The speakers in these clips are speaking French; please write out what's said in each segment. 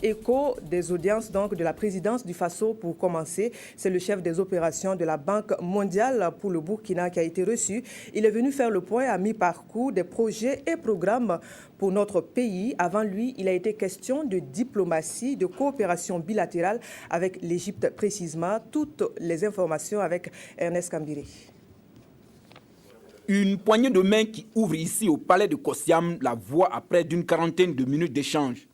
écho des audiences donc, de la présidence du Faso pour commencer. C'est le chef des opérations de la Banque mondiale pour le Burkina qui a été reçu. Il est venu faire le point à mi-parcours des projets et programmes pour notre pays. Avant lui, il a été question de diplomatie, de coopération bilatérale avec l'Égypte précisément. Toutes les informations avec Ernest Kambiré. Une poignée de main qui ouvre ici au palais de Kossiam la voie à près d'une quarantaine de minutes d'échange.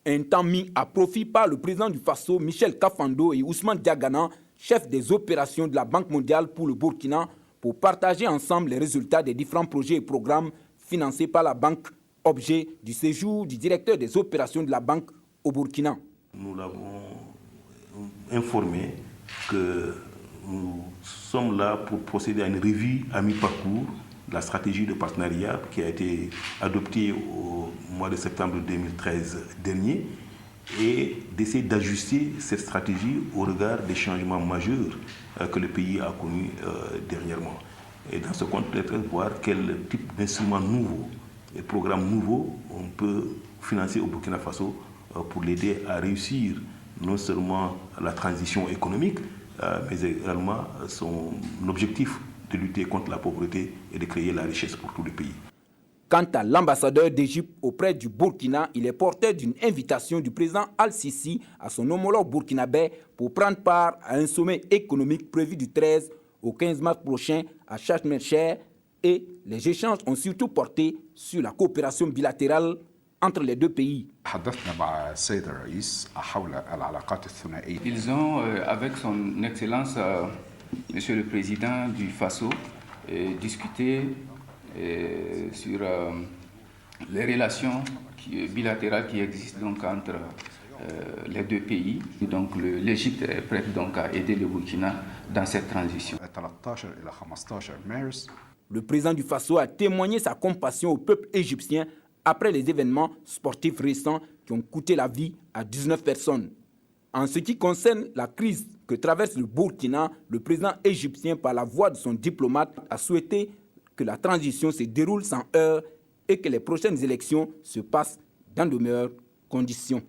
Un temps mis à profit par le président du Faso, Michel Kafando, et Ousmane Diagana, chef des opérations de la Banque mondiale pour le Burkina, pour partager ensemble les résultats des différents projets et programmes financés par la banque, objet du séjour du directeur des opérations de la banque au Burkina. Nous l'avons informé que nous sommes là pour procéder à une revue à mi-parcours de la stratégie de partenariat qui a été adoptée au mois de septembre 2013 dernier et d'essayer d'ajuster cette stratégie au regard des changements majeurs que le pays a connus dernièrement. Et dans ce contexte, voir quel type d'instruments nouveaux et programmes nouveaux on peut financer au Burkina Faso pour l'aider à réussir non seulement la transition économique, mais également son objectif de lutter contre la pauvreté et de créer la richesse pour tout le pays. Quant à l'ambassadeur d'Égypte auprès du Burkina, il est porteur d'une invitation du président Al-Sisi à son homologue burkinabé pour prendre part à un sommet économique prévu du 13 au 15 mars prochain à Sharm el-Sheikh, et les échanges ont surtout porté sur la coopération bilatérale entre les deux pays. Ils ont, avec son Excellence, Monsieur le Président du Faso, discuté sur les relations bilatérales qui existent donc, entre les deux pays. Donc l'Égypte est prête donc, à aider le Burkina dans cette transition. Le président du Faso a témoigné sa compassion au peuple égyptien après les événements sportifs récents qui ont coûté la vie à 19 personnes. En ce qui concerne la crise que traverse le Burkina, le président égyptien, par la voix de son diplomate, a souhaité que la transition se déroule sans heurts et que les prochaines élections se passent dans de meilleures conditions.